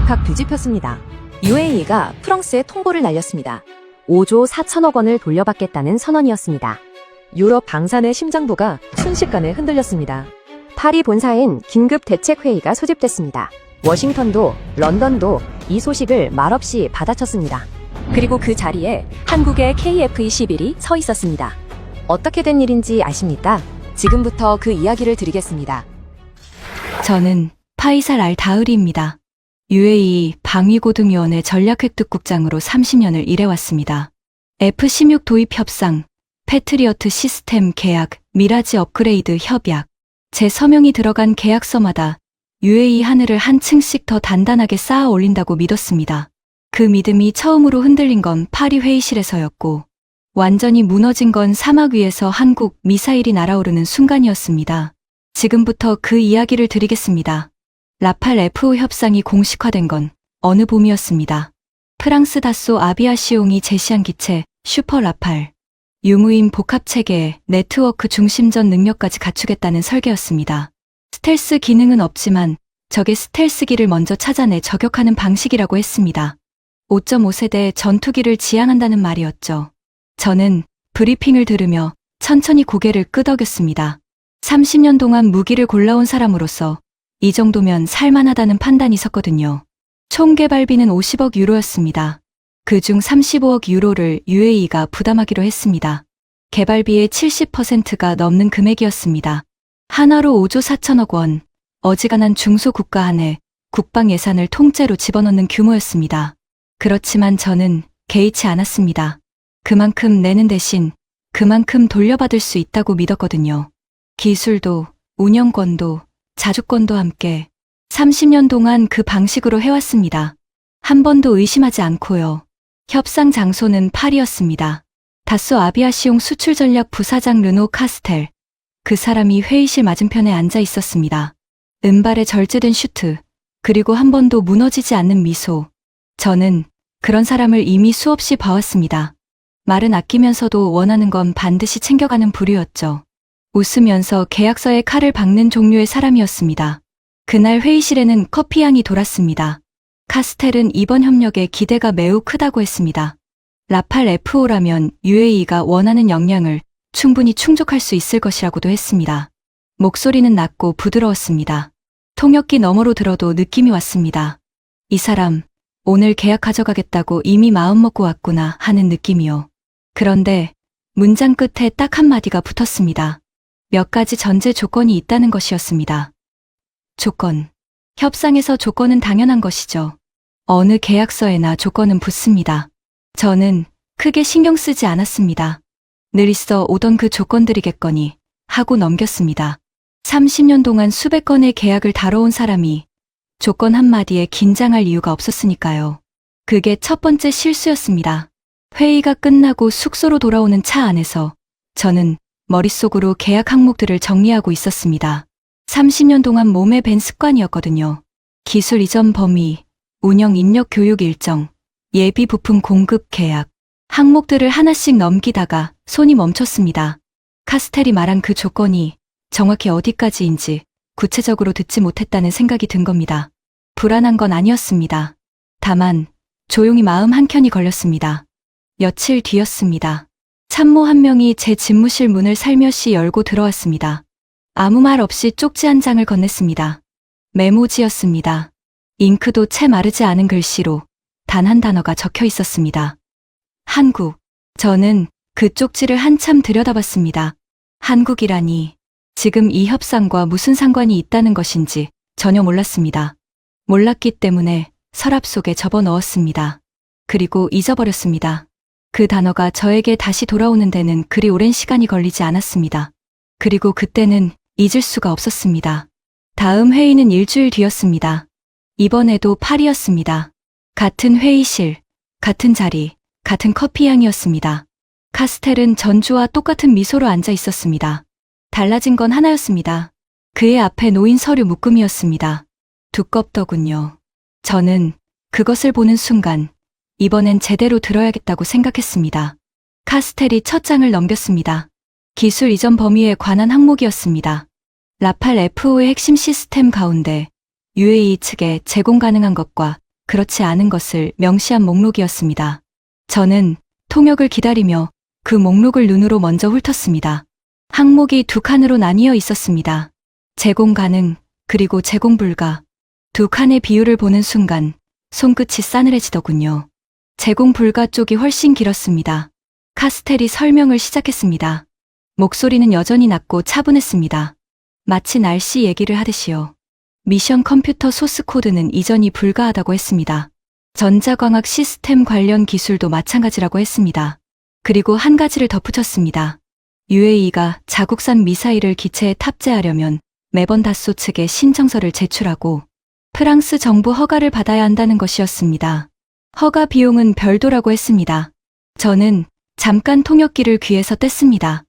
팍팍 뒤집혔습니다. UAE가 프랑스에 통보를 날렸습니다. 5조 4천억 원을 돌려받겠다는 선언이었습니다. 유럽 방산의 심장부가 순식간에 흔들렸습니다. 파리 본사엔 긴급 대책회의가 소집됐습니다. 워싱턴도 런던도 이 소식을 말없이 받아쳤습니다. 그리고 그 자리에 한국의 KF-21이 서 있었습니다. 어떻게 된 일인지 아십니까? 지금부터 그 이야기를 드리겠습니다. 저는 파이살 알-다흐리입니다. UAE 방위고등위원회 전략획득국장으로 30년을 일해왔습니다. F-16 도입 협상, 패트리어트 시스템 계약, 미라지 업그레이드 협약. 제 서명이 들어간 계약서마다 UAE 하늘을 한 층씩 더 단단하게 쌓아 올린다고 믿었습니다. 그 믿음이 처음으로 흔들린 건 파리 회의실에서였고, 완전히 무너진 건 사막 위에서 한국 미사일이 날아오르는 순간이었습니다. 지금부터 그 이야기를 드리겠습니다. 라팔 F5 협상이 공식화된 건 어느 봄이었습니다. 프랑스 다소 아비아시옹이 제시한 기체 슈퍼 라팔, 유무인 복합체계에 네트워크 중심전 능력까지 갖추겠다는 설계였습니다. 스텔스 기능은 없지만 적의 스텔스기를 먼저 찾아내 저격하는 방식이라고 했습니다. 5.5세대 전투기를 지향한다는 말이었죠. 저는 브리핑을 들으며 천천히 고개를 끄덕였습니다. 30년 동안 무기를 골라온 사람으로서 이 정도면 살만하다는 판단이 섰거든요. 총 개발비는 50억 유로였습니다. 그중 35억 유로를 UAE가 부담하기로 했습니다. 개발비의 70%가 넘는 금액이었습니다. 하나로 5조 4천억 원, 어지간한 중소국가 안에 국방 예산을 통째로 집어넣는 규모였습니다. 그렇지만 저는 개의치 않았습니다. 그만큼 내는 대신 그만큼 돌려받을 수 있다고 믿었거든요. 기술도, 운영권도, 자주권도 함께 30년 동안 그 방식으로 해왔습니다. 한 번도 의심하지 않고요. 협상 장소는 파리였습니다. 다소 아비아시옹 수출전략 부사장 르노 카스텔. 그 사람이 회의실 맞은편에 앉아 있었습니다. 은발에 절제된 슈트, 그리고 한 번도 무너지지 않는 미소. 저는 그런 사람을 이미 수없이 봐왔습니다. 말은 아끼면서도 원하는 건 반드시 챙겨가는 부류였죠. 웃으면서 계약서에 칼을 박는 종류의 사람이었습니다. 그날 회의실에는 커피향이 돌았습니다. 카스텔은 이번 협력에 기대가 매우 크다고 했습니다. 라팔 F5라면 UAE가 원하는 역량을 충분히 충족할 수 있을 것이라고도 했습니다. 목소리는 낮고 부드러웠습니다. 통역기 너머로 들어도 느낌이 왔습니다. 이 사람, 오늘 계약 가져가겠다고 이미 마음먹고 왔구나 하는 느낌이요. 그런데 문장 끝에 딱 한마디가 붙었습니다. 몇 가지 전제 조건이 있다는 것이었습니다. 조건. 협상에서 조건은 당연한 것이죠. 어느 계약서에나 조건은 붙습니다. 저는 크게 신경 쓰지 않았습니다. 늘 있어 오던 그 조건들이겠거니 하고 넘겼습니다. 30년 동안 수백 건의 계약을 다뤄온 사람이 조건 한마디에 긴장할 이유가 없었으니까요. 그게 첫 번째 실수였습니다. 회의가 끝나고 숙소로 돌아오는 차 안에서 저는 머릿속으로 계약 항목들을 정리하고 있었습니다. 30년 동안 몸에 밴 습관이었거든요. 기술 이전 범위, 운영 인력 교육 일정, 예비 부품 공급 계약, 항목들을 하나씩 넘기다가 손이 멈췄습니다. 카스텔이 말한 그 조건이 정확히 어디까지인지 구체적으로 듣지 못했다는 생각이 든 겁니다. 불안한 건 아니었습니다. 다만 조용히 마음 한켠이 걸렸습니다. 며칠 뒤였습니다. 참모 한 명이 제 집무실 문을 살며시 열고 들어왔습니다. 아무 말 없이 쪽지 한 장을 건넸습니다. 메모지였습니다. 잉크도 채 마르지 않은 글씨로 단 한 단어가 적혀 있었습니다. 한국. 저는 그 쪽지를 한참 들여다봤습니다. 한국이라니 지금 이 협상과 무슨 상관이 있다는 것인지 전혀 몰랐습니다. 몰랐기 때문에 서랍 속에 접어 넣었습니다. 그리고 잊어버렸습니다. 그 단어가 저에게 다시 돌아오는 데는 그리 오랜 시간이 걸리지 않았습니다. 그리고 그때는 잊을 수가 없었습니다. 다음 회의는 일주일 뒤였습니다. 이번에도 파리였습니다. 같은 회의실, 같은 자리, 같은 커피향이었습니다. 카스텔은 전주와 똑같은 미소로 앉아 있었습니다. 달라진 건 하나였습니다. 그의 앞에 놓인 서류 묶음이었습니다. 두껍더군요. 저는 그것을 보는 순간 이번엔 제대로 들어야겠다고 생각했습니다. 카스텔이 첫 장을 넘겼습니다. 기술 이전 범위에 관한 항목이었습니다. 라팔 F5의 핵심 시스템 가운데 UAE 측에 제공 가능한 것과 그렇지 않은 것을 명시한 목록이었습니다. 저는 통역을 기다리며 그 목록을 눈으로 먼저 훑었습니다. 항목이 두 칸으로 나뉘어 있었습니다. 제공 가능, 그리고 제공 불가. 두 칸의 비율을 보는 순간 손끝이 싸늘해지더군요. 제공 불가 쪽이 훨씬 길었습니다. 카스텔이 설명을 시작했습니다. 목소리는 여전히 낮고 차분했습니다. 마치 날씨 얘기를 하듯이요. 미션 컴퓨터 소스 코드는 이전이 불가하다고 했습니다. 전자광학 시스템 관련 기술도 마찬가지라고 했습니다. 그리고 한 가지를 덧붙였습니다. UAE가 자국산 미사일을 기체에 탑재하려면 매번 다소 측에 신청서를 제출하고 프랑스 정부 허가를 받아야 한다는 것이었습니다. 허가 비용은 별도라고 했습니다. 저는 잠깐 통역기를 귀에서 뗐습니다.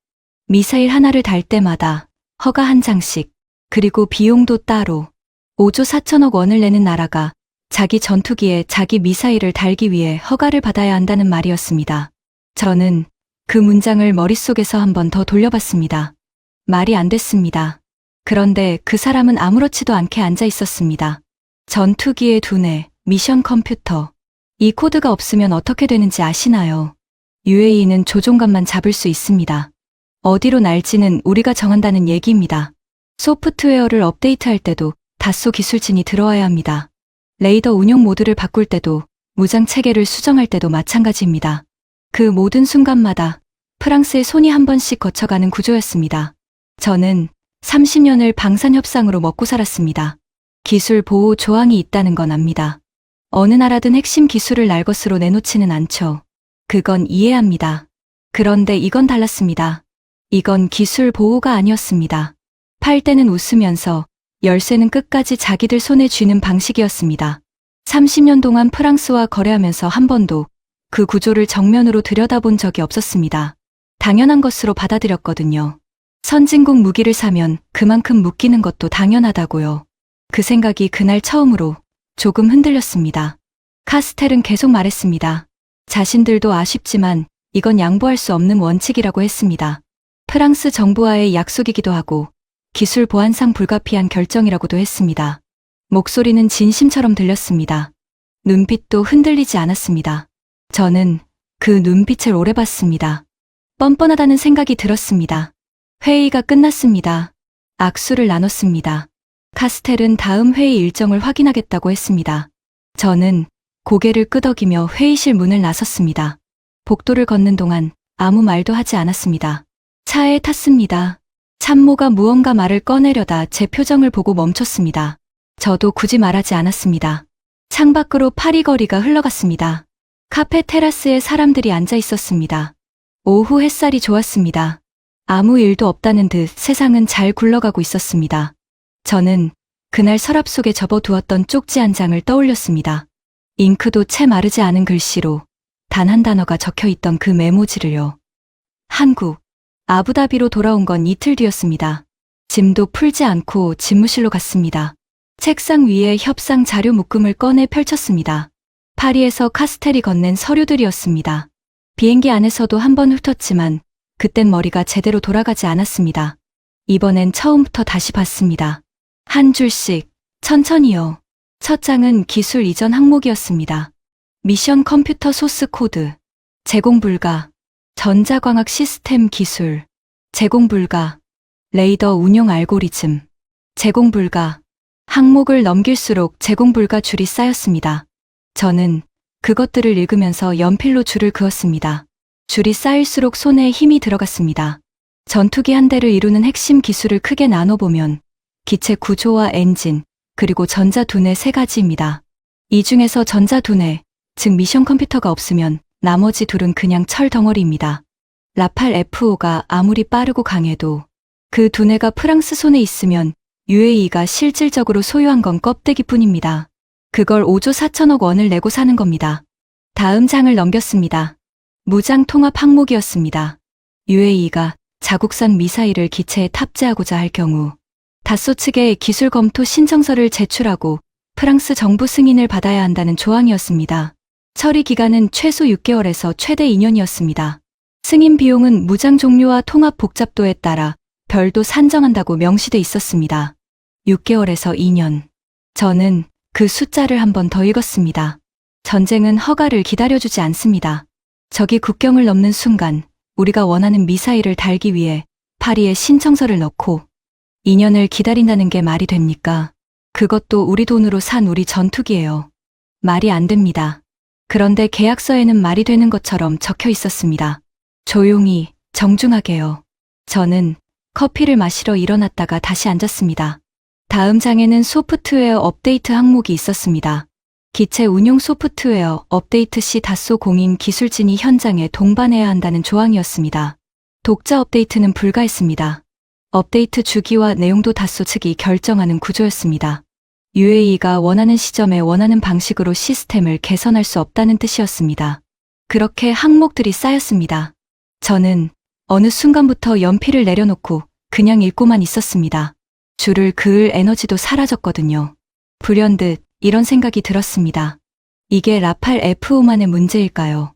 미사일 하나를 달 때마다 허가 한 장씩, 그리고 비용도 따로 5조 4천억 원을 내는 나라가 자기 전투기에 자기 미사일을 달기 위해 허가를 받아야 한다는 말이었습니다. 저는 그 문장을 머릿속에서 한 번 더 돌려봤습니다. 말이 안 됐습니다. 그런데 그 사람은 아무렇지도 않게 앉아 있었습니다. 전투기의 두뇌, 미션 컴퓨터. 이 코드가 없으면 어떻게 되는지 아시나요? UAE는 조종관만 잡을 수 있습니다. 어디로 날지는 우리가 정한다는 얘기입니다. 소프트웨어를 업데이트할 때도 다소 기술진이 들어와야 합니다. 레이더 운용 모드를 바꿀 때도, 무장 체계를 수정할 때도 마찬가지입니다. 그 모든 순간마다 프랑스의 손이 한 번씩 거쳐가는 구조였습니다. 저는 30년을 방산협상으로 먹고 살았습니다. 기술 보호 조항이 있다는 건 압니다. 어느 나라든 핵심 기술을 날 것으로 내놓지는 않죠. 그건 이해합니다. 그런데 이건 달랐습니다. 이건 기술 보호가 아니었습니다. 팔 때는 웃으면서 열쇠는 끝까지 자기들 손에 쥐는 방식이었습니다. 30년 동안 프랑스와 거래하면서 한 번도 그 구조를 정면으로 들여다본 적이 없었습니다. 당연한 것으로 받아들였거든요. 선진국 무기를 사면 그만큼 묶이는 것도 당연하다고요. 그 생각이 그날 처음으로 조금 흔들렸습니다. 카스텔은 계속 말했습니다. 자신들도 아쉽지만 이건 양보할 수 없는 원칙이라고 했습니다. 프랑스 정부와의 약속이기도 하고 기술 보안상 불가피한 결정이라고도 했습니다. 목소리는 진심처럼 들렸습니다. 눈빛도 흔들리지 않았습니다. 저는 그 눈빛을 오래 봤습니다. 뻔뻔하다는 생각이 들었습니다. 회의가 끝났습니다. 악수를 나눴습니다. 카스텔은 다음 회의 일정을 확인하겠다고 했습니다. 저는 고개를 끄덕이며 회의실 문을 나섰습니다. 복도를 걷는 동안 아무 말도 하지 않았습니다. 차에 탔습니다. 참모가 무언가 말을 꺼내려다 제 표정을 보고 멈췄습니다. 저도 굳이 말하지 않았습니다. 창밖으로 파리거리가 흘러갔습니다. 카페 테라스에 사람들이 앉아 있었습니다. 오후 햇살이 좋았습니다. 아무 일도 없다는 듯 세상은 잘 굴러가고 있었습니다. 저는 그날 서랍 속에 접어두었던 쪽지 한 장을 떠올렸습니다. 잉크도 채 마르지 않은 글씨로 단 한 단어가 적혀있던 그 메모지를요. 한국, 아부다비로 돌아온 건 이틀 뒤였습니다. 짐도 풀지 않고 집무실로 갔습니다. 책상 위에 협상 자료 묶음을 꺼내 펼쳤습니다. 파리에서 카스텔이 건넨 서류들이었습니다. 비행기 안에서도 한번 훑었지만 그땐 머리가 제대로 돌아가지 않았습니다. 이번엔 처음부터 다시 봤습니다. 한 줄씩, 천천히요. 첫 장은 기술 이전 항목이었습니다. 미션 컴퓨터 소스 코드, 제공 불가, 전자광학 시스템 기술, 제공 불가, 레이더 운용 알고리즘, 제공 불가. 항목을 넘길수록 제공 불가 줄이 쌓였습니다. 저는 그것들을 읽으면서 연필로 줄을 그었습니다. 줄이 쌓일수록 손에 힘이 들어갔습니다. 전투기 한 대를 이루는 핵심 기술을 크게 나눠보면 기체 구조와 엔진, 그리고 전자두뇌 세 가지입니다. 이 중에서 전자두뇌, 즉 미션 컴퓨터가 없으면 나머지 둘은 그냥 철 덩어리입니다. 라팔 F5가 아무리 빠르고 강해도 그 두뇌가 프랑스 손에 있으면 UAE가 실질적으로 소유한 건 껍데기뿐입니다. 그걸 5조 4천억 원을 내고 사는 겁니다. 다음 장을 넘겼습니다. 무장 통합 항목이었습니다. UAE가 자국산 미사일을 기체에 탑재하고자 할 경우 다소 측에 기술 검토 신청서를 제출하고 프랑스 정부 승인을 받아야 한다는 조항이었습니다. 처리 기간은 최소 6개월에서 최대 2년이었습니다. 승인 비용은 무장 종류와 통합 복잡도에 따라 별도 산정한다고 명시돼 있었습니다. 6개월에서 2년. 저는 그 숫자를 한 번 더 읽었습니다. 전쟁은 허가를 기다려주지 않습니다. 적이 국경을 넘는 순간 우리가 원하는 미사일을 달기 위해 파리에 신청서를 넣고 2년을 기다린다는 게 말이 됩니까? 그것도 우리 돈으로 산 우리 전투기예요. 말이 안 됩니다. 그런데 계약서에는 말이 되는 것처럼 적혀 있었습니다. 조용히, 정중하게요. 저는 커피를 마시러 일어났다가 다시 앉았습니다. 다음 장에는 소프트웨어 업데이트 항목이 있었습니다. 기체 운용 소프트웨어 업데이트 시 다소 공인 기술진이 현장에 동반해야 한다는 조항이었습니다. 독자 업데이트는 불가했습니다. 업데이트 주기와 내용도 다소 측이 결정하는 구조였습니다. UAE가 원하는 시점에 원하는 방식으로 시스템을 개선할 수 없다는 뜻이었습니다. 그렇게 항목들이 쌓였습니다. 저는 어느 순간부터 연필을 내려놓고 그냥 읽고만 있었습니다. 줄을 그을 에너지도 사라졌거든요. 불현듯 이런 생각이 들었습니다. 이게 라팔 F5만의 문제일까요?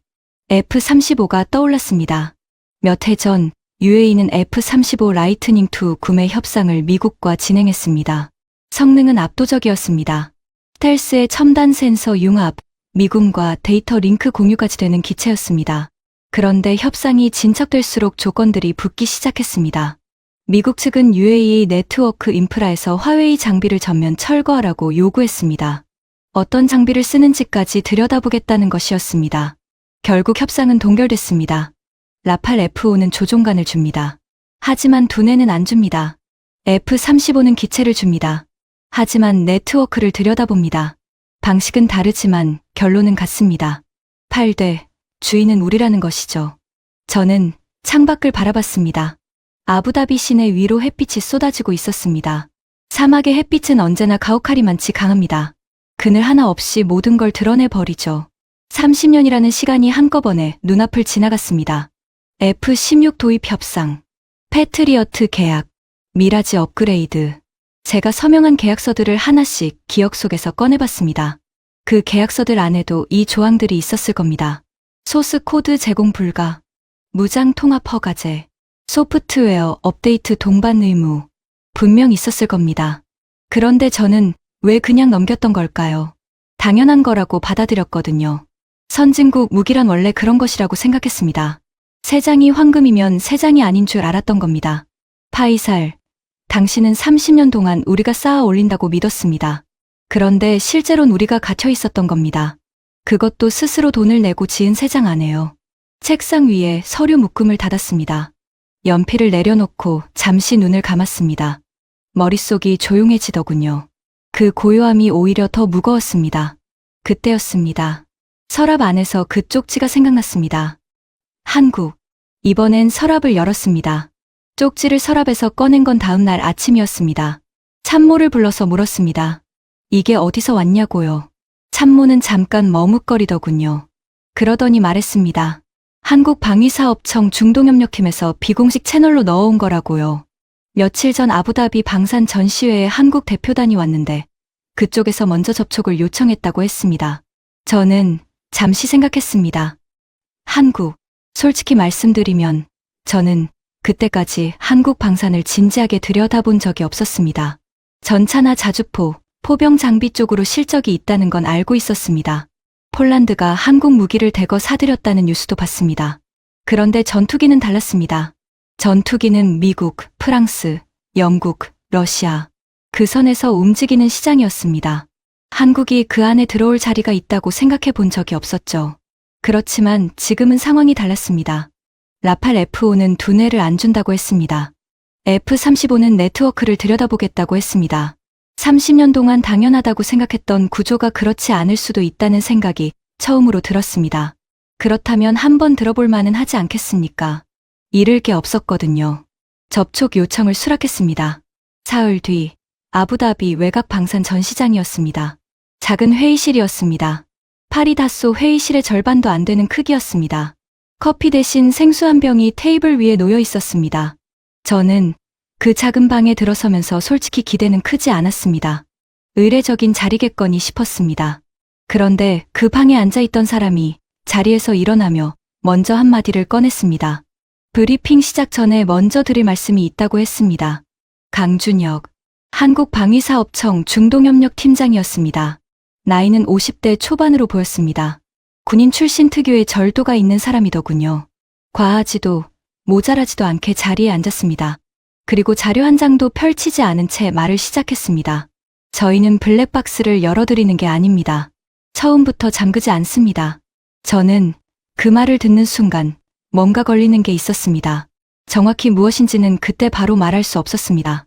F-35가 떠올랐습니다. 몇 해 전 UAE는 F-35 라이트닝 II 구매 협상을 미국과 진행했습니다. 성능은 압도적이었습니다. 스텔스의 첨단 센서 융합, 미군과 데이터 링크 공유까지 되는 기체였습니다. 그런데 협상이 진척될수록 조건들이 붙기 시작했습니다. 미국 측은 UAE 네트워크 인프라에서 화웨이 장비를 전면 철거하라고 요구했습니다. 어떤 장비를 쓰는지까지 들여다보겠다는 것이었습니다. 결국 협상은 동결됐습니다. 라팔 F5는 조종관을 줍니다. 하지만 두뇌는 안 줍니다. F-35는 기체를 줍니다. 하지만 네트워크를 들여다봅니다. 방식은 다르지만 결론은 같습니다. 8대, 주인은 우리라는 것이죠. 저는 창밖을 바라봤습니다. 아부다비 시내 위로 햇빛이 쏟아지고 있었습니다. 사막의 햇빛은 언제나 가오카리만치 강합니다. 그늘 하나 없이 모든 걸 드러내버리죠. 30년이라는 시간이 한꺼번에 눈앞을 지나갔습니다. F-16 도입 협상, 패트리어트 계약, 미라지 업그레이드. 제가 서명한 계약서들을 하나씩 기억 속에서 꺼내봤습니다. 그 계약서들 안에도 이 조항들이 있었을 겁니다. 소스 코드 제공 불가, 무장 통합 허가제, 소프트웨어 업데이트 동반 의무, 분명 있었을 겁니다. 그런데 저는 왜 그냥 넘겼던 걸까요? 당연한 거라고 받아들였거든요. 선진국 무기란 원래 그런 것이라고 생각했습니다. 세 장이 황금이면 세 장이 아닌 줄 알았던 겁니다. 파이살, 당신은 30년 동안 우리가 쌓아 올린다고 믿었습니다. 그런데 실제로는 우리가 갇혀 있었던 겁니다. 그것도 스스로 돈을 내고 지은 세 장 안에요. 책상 위에 서류 묶음을 닫았습니다. 연필을 내려놓고 잠시 눈을 감았습니다. 머릿속이 조용해지더군요. 그 고요함이 오히려 더 무거웠습니다. 그때였습니다. 서랍 안에서 그 쪽지가 생각났습니다. 한국. 이번엔 서랍을 열었습니다. 쪽지를 서랍에서 꺼낸 건 다음 날 아침이었습니다. 참모를 불러서 물었습니다. 이게 어디서 왔냐고요. 참모는 잠깐 머뭇거리더군요. 그러더니 말했습니다. 한국방위사업청 중동협력팀에서 비공식 채널로 넣어온 거라고요. 며칠 전 아부다비 방산 전시회에 한국 대표단이 왔는데 그쪽에서 먼저 접촉을 요청했다고 했습니다. 저는 잠시 생각했습니다. 한국, 솔직히 말씀드리면 저는 그때까지 한국 방산을 진지하게 들여다본 적이 없었습니다. 전차나 자주포, 포병 장비 쪽으로 실적이 있다는 건 알고 있었습니다. 폴란드가 한국 무기를 대거 사들였다는 뉴스도 봤습니다. 그런데 전투기는 달랐습니다. 전투기는 미국, 프랑스, 영국, 러시아, 그 선에서 움직이는 시장이었습니다. 한국이 그 안에 들어올 자리가 있다고 생각해 본 적이 없었죠. 그렇지만 지금은 상황이 달랐습니다. 라팔 F5는 두뇌를 안 준다고 했습니다. F-35는 네트워크를 들여다보겠다고 했습니다. 30년 동안 당연하다고 생각했던 구조가 그렇지 않을 수도 있다는 생각이 처음으로 들었습니다. 그렇다면 한번 들어볼 만은 하지 않겠습니까? 잃을 게 없었거든요. 접촉 요청을 수락했습니다. 사흘 뒤 아부다비 외곽 방산 전시장이었습니다. 작은 회의실이었습니다. 파리 다소 회의실의 절반도 안 되는 크기였습니다. 커피 대신 생수 한 병이 테이블 위에 놓여 있었습니다. 저는 그 작은 방에 들어서면서 솔직히 기대는 크지 않았습니다. 의례적인 자리겠거니 싶었습니다. 그런데 그 방에 앉아있던 사람이 자리에서 일어나며 먼저 한마디를 꺼냈습니다. 브리핑 시작 전에 먼저 드릴 말씀이 있다고 했습니다. 강준혁, 한국방위사업청 중동협력팀장이었습니다. 나이는 50대 초반으로 보였습니다. 군인 출신 특유의 절도가 있는 사람이더군요. 과하지도 모자라지도 않게 자리에 앉았습니다. 그리고 자료 한 장도 펼치지 않은 채 말을 시작했습니다. 저희는 블랙박스를 열어드리는 게 아닙니다. 처음부터 잠그지 않습니다. 저는 그 말을 듣는 순간 뭔가 걸리는 게 있었습니다. 정확히 무엇인지는 그때 바로 말할 수 없었습니다.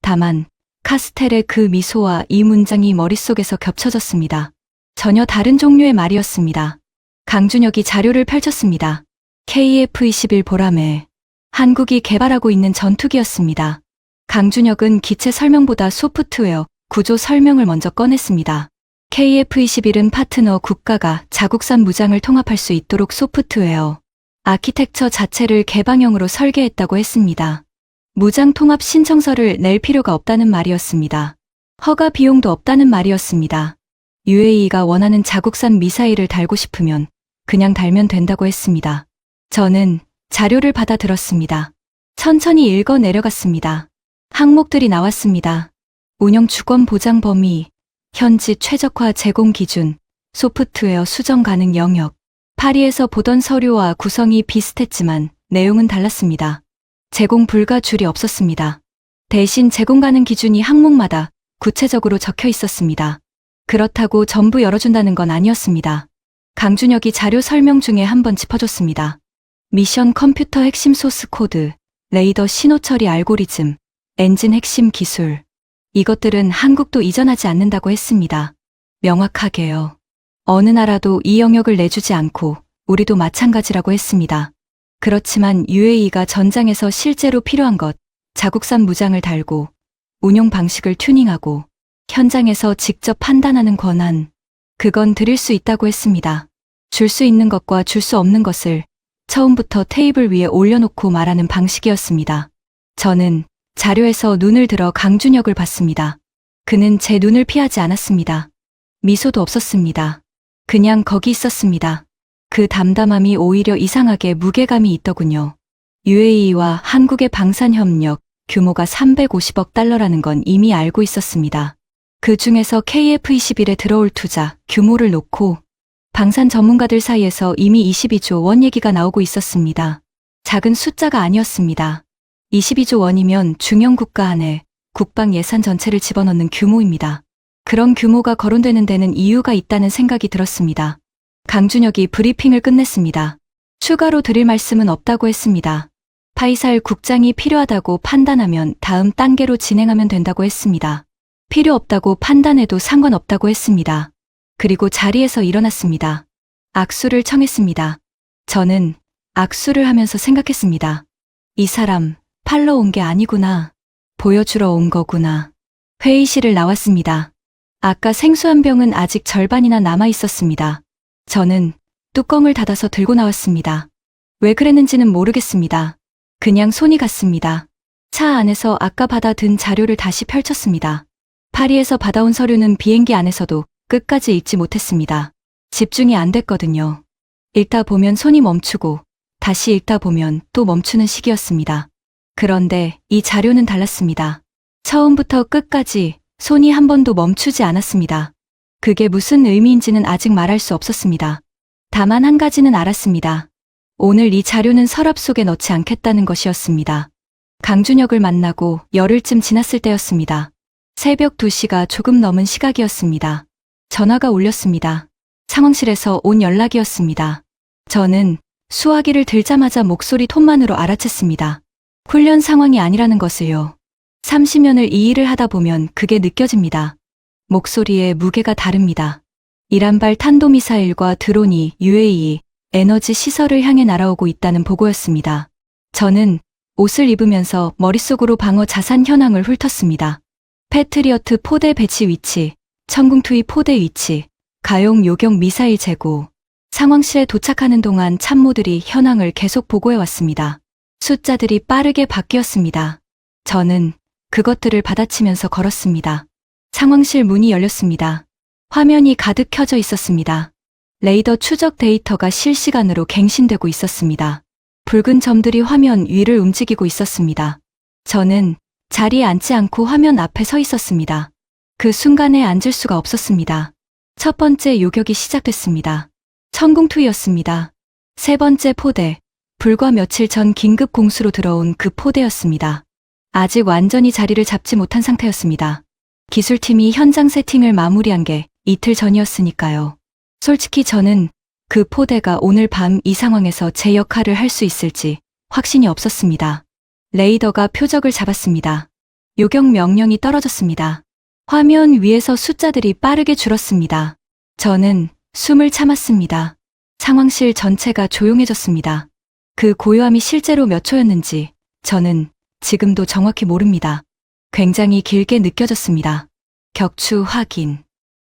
다만 카스텔의 그 미소와 이 문장이 머릿속에서 겹쳐졌습니다. 전혀 다른 종류의 말이었습니다. 강준혁이 자료를 펼쳤습니다. KF-21 보라매. 한국이 개발하고 있는 전투기였습니다. 강준혁은 기체 설명보다 소프트웨어, 구조 설명을 먼저 꺼냈습니다. KF-21은 파트너 국가가 자국산 무장을 통합할 수 있도록 소프트웨어, 아키텍처 자체를 개방형으로 설계했다고 했습니다. 무장 통합 신청서를 낼 필요가 없다는 말이었습니다. 허가 비용도 없다는 말이었습니다. UAE가 원하는 자국산 미사일을 달고 싶으면 그냥 달면 된다고 했습니다. 저는 자료를 받아 들었습니다. 천천히 읽어 내려갔습니다. 항목들이 나왔습니다. 운영 주권 보장 범위, 현지 최적화 제공 기준, 소프트웨어 수정 가능 영역. 파리에서 보던 서류와 구성이 비슷했지만 내용은 달랐습니다. 제공 불가 줄이 없었습니다. 대신 제공 가능 기준이 항목마다 구체적으로 적혀 있었습니다. 그렇다고 전부 열어준다는 건 아니었습니다. 강준혁이 자료 설명 중에 한번 짚어줬습니다. 미션 컴퓨터 핵심 소스 코드, 레이더 신호 처리 알고리즘, 엔진 핵심 기술. 이것들은 한국도 이전하지 않는다고 했습니다. 명확하게요. 어느 나라도 이 영역을 내주지 않고 우리도 마찬가지라고 했습니다. 그렇지만 UAE가 전장에서 실제로 필요한 것, 자국산 무장을 달고 운용 방식을 튜닝하고 현장에서 직접 판단하는 권한, 그건 드릴 수 있다고 했습니다. 줄 수 있는 것과 줄 수 없는 것을 처음부터 테이블 위에 올려놓고 말하는 방식이었습니다. 저는 자료에서 눈을 들어 강준혁을 봤습니다. 그는 제 눈을 피하지 않았습니다. 미소도 없었습니다. 그냥 거기 있었습니다. 그 담담함이 오히려 이상하게 무게감이 있더군요. UAE와 한국의 방산협력 규모가 350억 달러라는 건 이미 알고 있었습니다. 그 중에서 KF-21에 들어올 투자 규모를 놓고 방산 전문가들 사이에서 이미 22조 원 얘기가 나오고 있었습니다. 작은 숫자가 아니었습니다. 22조 원이면 중형 국가 안에 국방 예산 전체를 집어넣는 규모입니다. 그런 규모가 거론되는 데는 이유가 있다는 생각이 들었습니다. 강준혁이 브리핑을 끝냈습니다. 추가로 드릴 말씀은 없다고 했습니다. 파이살 국장이 필요하다고 판단하면 다음 단계로 진행하면 된다고 했습니다. 필요 없다고 판단해도 상관없다고 했습니다. 그리고 자리에서 일어났습니다. 악수를 청했습니다. 저는 악수를 하면서 생각했습니다. 이 사람 팔러 온 게 아니구나. 보여주러 온 거구나. 회의실을 나왔습니다. 아까 생수한 병은 아직 절반이나 남아 있었습니다. 저는 뚜껑을 닫아서 들고 나왔습니다. 왜 그랬는지는 모르겠습니다. 그냥 손이 갔습니다. 차 안에서 아까 받아든 자료를 다시 펼쳤습니다. 파리에서 받아온 서류는 비행기 안에서도 끝까지 읽지 못했습니다. 집중이 안 됐거든요. 읽다 보면 손이 멈추고 다시 읽다 보면 또 멈추는 시기였습니다. 그런데 이 자료는 달랐습니다. 처음부터 끝까지 손이 한 번도 멈추지 않았습니다. 그게 무슨 의미인지는 아직 말할 수 없었습니다. 다만 한 가지는 알았습니다. 오늘 이 자료는 서랍 속에 넣지 않겠다는 것이었습니다. 강준혁을 만나고 열흘쯤 지났을 때였습니다. 새벽 2시가 조금 넘은 시각이었습니다. 전화가 울렸습니다. 상황실에서 온 연락이었습니다. 저는 수화기를 들자마자 목소리 톤만으로 알아챘습니다. 훈련 상황이 아니라는 것을요. 30년을 이 일을 하다 보면 그게 느껴집니다. 목소리의 무게가 다릅니다. 이란발 탄도미사일과 드론이 UAE 에너지 시설을 향해 날아오고 있다는 보고였습니다. 저는 옷을 입으면서 머릿속으로 방어 자산 현황을 훑었습니다. 패트리어트 포대 배치 위치, 천궁투이 포대 위치, 가용 요격 미사일 재고. 상황실에 도착하는 동안 참모들이 현황을 계속 보고해왔습니다. 숫자들이 빠르게 바뀌었습니다. 저는 그것들을 받아치면서 걸었습니다. 상황실 문이 열렸습니다. 화면이 가득 켜져 있었습니다. 레이더 추적 데이터가 실시간으로 갱신되고 있었습니다. 붉은 점들이 화면 위를 움직이고 있었습니다. 저는 자리에 앉지 않고 화면 앞에 서 있었습니다. 그 순간에 앉을 수가 없었습니다. 첫 번째 요격이 시작됐습니다. 천궁투이였습니다. 세 번째 포대, 불과 며칠 전 긴급 공수로 들어온 그 포대였습니다. 아직 완전히 자리를 잡지 못한 상태였습니다. 기술팀이 현장 세팅을 마무리한 게 이틀 전이었으니까요. 솔직히 저는 그 포대가 오늘 밤 이 상황에서 제 역할을 할 수 있을지 확신이 없었습니다. 레이더가 표적을 잡았습니다. 요격 명령이 떨어졌습니다. 화면 위에서 숫자들이 빠르게 줄었습니다. 저는 숨을 참았습니다. 상황실 전체가 조용해졌습니다. 그 고요함이 실제로 몇 초였는지 저는 지금도 정확히 모릅니다. 굉장히 길게 느껴졌습니다. 격추 확인.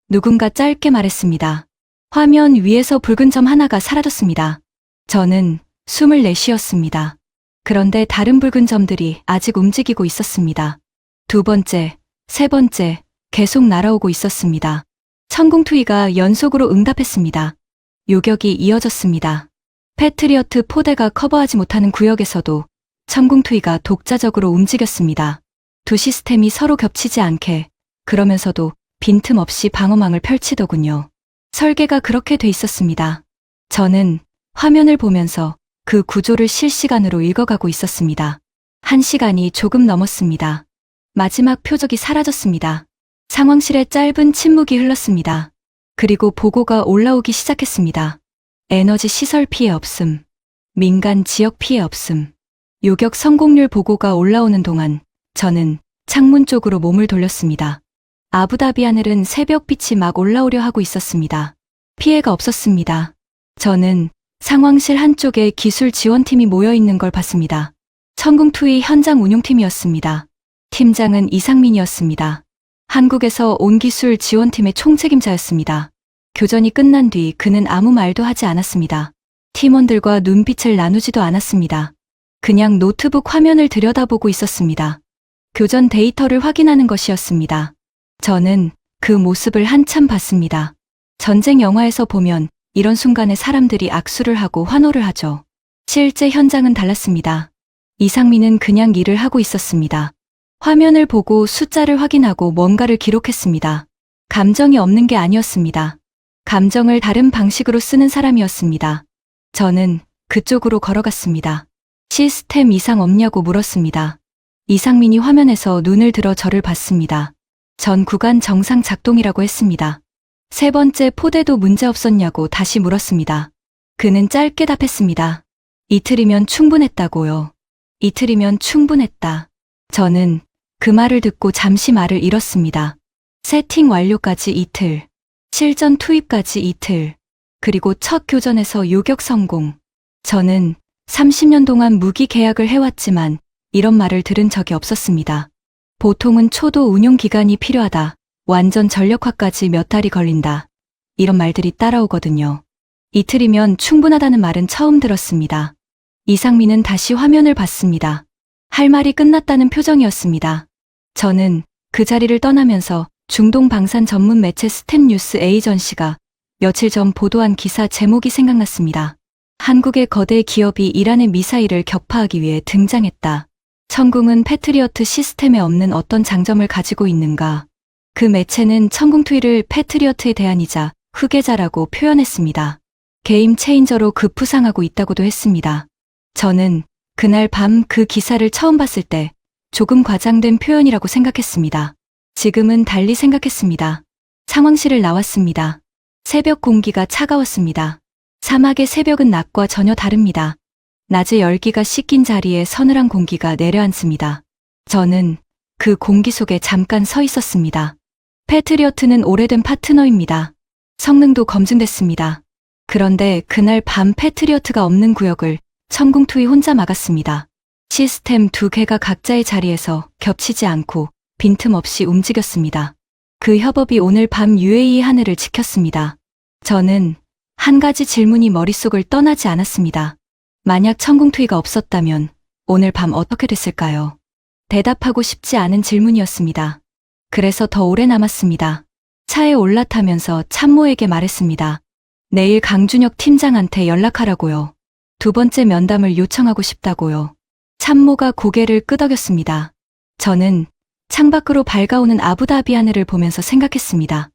누군가 짧게 말했습니다. 화면 위에서 붉은 점 하나가 사라졌습니다. 저는 숨을 내쉬었습니다. 그런데 다른 붉은 점들이 아직 움직이고 있었습니다. 두 번째, 세 번째, 계속 날아오고 있었습니다. 천궁투이가 연속으로 응답했습니다. 요격이 이어졌습니다. 패트리어트 포대가 커버하지 못하는 구역에서도 천궁투이가 독자적으로 움직였습니다. 두 시스템이 서로 겹치지 않게, 그러면서도 빈틈없이 방어망을 펼치더군요. 설계가 그렇게 돼 있었습니다. 저는 화면을 보면서 그 구조를 실시간으로 읽어가고 있었습니다. 1시간이 조금 넘었습니다. 마지막 표적이 사라졌습니다. 상황실에 짧은 침묵이 흘렀습니다. 그리고 보고가 올라오기 시작했습니다. 에너지 시설 피해 없음. 민간 지역 피해 없음. 요격 성공률 보고가 올라오는 동안 저는 창문 쪽으로 몸을 돌렸습니다. 아부다비 하늘은 새벽빛이 막 올라오려 하고 있었습니다. 피해가 없었습니다. 저는 상황실 한쪽에 기술 지원팀이 모여 있는 걸 봤습니다. 천궁투이 현장 운용팀이었습니다. 팀장은 이상민이었습니다. 한국에서 온 기술 지원팀의 총책임자였습니다. 교전이 끝난 뒤 그는 아무 말도 하지 않았습니다. 팀원들과 눈빛을 나누지도 않았습니다. 그냥 노트북 화면을 들여다보고 있었습니다. 교전 데이터를 확인하는 것이었습니다. 저는 그 모습을 한참 봤습니다. 전쟁 영화에서 보면 이런 순간에 사람들이 악수를 하고 환호를 하죠. 실제 현장은 달랐습니다. 이상민은 그냥 일을 하고 있었습니다. 화면을 보고 숫자를 확인하고 뭔가를 기록했습니다. 감정이 없는 게 아니었습니다. 감정을 다른 방식으로 쓰는 사람이었습니다. 저는 그쪽으로 걸어갔습니다. 시스템 이상 없냐고 물었습니다. 이상민이 화면에서 눈을 들어 저를 봤습니다. 전 구간 정상 작동이라고 했습니다. 세 번째 포대도 문제 없었냐고 다시 물었습니다. 그는 짧게 답했습니다. 이틀이면 충분했다고요. 이틀이면 충분했다. 저는 그 말을 듣고 잠시 말을 잃었습니다. 세팅 완료까지 이틀, 실전 투입까지 이틀, 그리고 첫 교전에서 요격 성공. 저는 30년 동안 무기 계약을 해왔지만 이런 말을 들은 적이 없었습니다. 보통은 초도 운용 기간이 필요하다. 완전 전력화까지 몇 달이 걸린다. 이런 말들이 따라오거든요. 이틀이면 충분하다는 말은 처음 들었습니다. 이상민은 다시 화면을 봤습니다. 할 말이 끝났다는 표정이었습니다. 저는 그 자리를 떠나면서 중동 방산 전문 매체 스텝뉴스 에이전시가 며칠 전 보도한 기사 제목이 생각났습니다. 한국의 거대 기업이 이란의 미사일을 격파하기 위해 등장했다. 천궁은 패트리어트 시스템에 없는 어떤 장점을 가지고 있는가. 그 매체는 천궁투이를 패트리어트의 대안이자 후계자라고 표현했습니다. 게임 체인저로 급부상하고 있다고도 했습니다. 저는 그날 밤 그 기사를 처음 봤을 때 조금 과장된 표현이라고 생각했습니다. 지금은 달리 생각했습니다. 상황실을 나왔습니다. 새벽 공기가 차가웠습니다. 사막의 새벽은 낮과 전혀 다릅니다. 낮에 열기가 씻긴 자리에 서늘한 공기가 내려앉습니다. 저는 그 공기 속에 잠깐 서 있었습니다. 패트리어트는 오래된 파트너입니다. 성능도 검증됐습니다. 그런데 그날 밤 패트리어트가 없는 구역을 천궁투이 혼자 막았습니다. 시스템 두 개가 각자의 자리에서 겹치지 않고 빈틈없이 움직였습니다. 그 협업이 오늘 밤 UAE 하늘을 지켰습니다. 저는 한 가지 질문이 머릿속을 떠나지 않았습니다. 만약 천궁투이가 없었다면 오늘 밤 어떻게 됐을까요? 대답하고 싶지 않은 질문이었습니다. 그래서 더 오래 남았습니다. 차에 올라타면서 참모에게 말했습니다. 내일 강준혁 팀장한테 연락하라고요. 두 번째 면담을 요청하고 싶다고요. 참모가 고개를 끄덕였습니다. 저는 창밖으로 밝아오는 아부다비 하늘을 보면서 생각했습니다.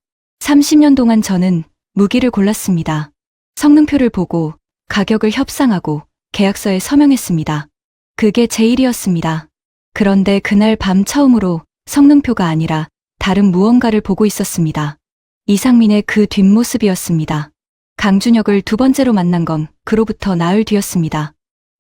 30년 동안 저는 무기를 골랐습니다. 성능표를 보고 가격을 협상하고 계약서에 서명했습니다. 그게 제 일이었습니다. 그런데 그날 밤 처음으로 성능표가 아니라 다른 무언가를 보고 있었습니다. 이상민의 그 뒷모습이었습니다. 강준혁을 두 번째로 만난 건 그로부터 나흘 뒤였습니다.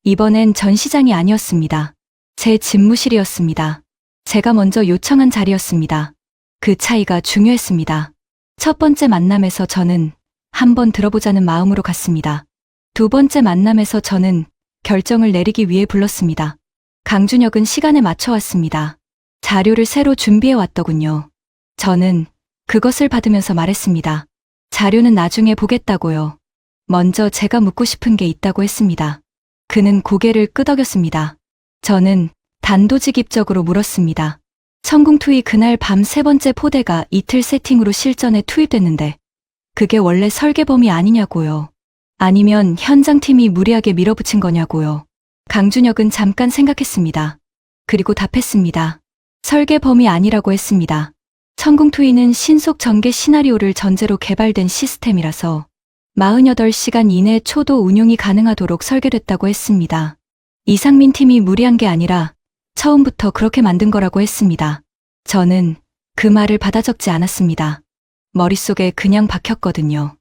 이번엔 전시장이 아니었습니다. 제 집무실이었습니다. 제가 먼저 요청한 자리였습니다. 그 차이가 중요했습니다. 첫 번째 만남에서 저는 한번 들어보자는 마음으로 갔습니다. 두 번째 만남에서 저는 결정을 내리기 위해 불렀습니다. 강준혁은 시간에 맞춰 왔습니다. 자료를 새로 준비해 왔더군요. 저는 그것을 받으면서 말했습니다. 자료는 나중에 보겠다고요. 먼저 제가 묻고 싶은 게 있다고 했습니다. 그는 고개를 끄덕였습니다. 저는 단도직입적으로 물었습니다. 천궁투이 그날 밤 세 번째 포대가 이틀 세팅으로 실전에 투입됐는데 그게 원래 설계범위 아니냐고요. 아니면 현장팀이 무리하게 밀어붙인 거냐고요. 강준혁은 잠깐 생각했습니다. 그리고 답했습니다. 설계범위 아니라고 했습니다. 천궁투이는 신속 전개 시나리오를 전제로 개발된 시스템이라서 48시간 이내 초도 운용이 가능하도록 설계됐다고 했습니다. 이상민 팀이 무리한 게 아니라 처음부터 그렇게 만든 거라고 했습니다. 저는 그 말을 받아 적지 않았습니다. 머릿속에 그냥 박혔거든요.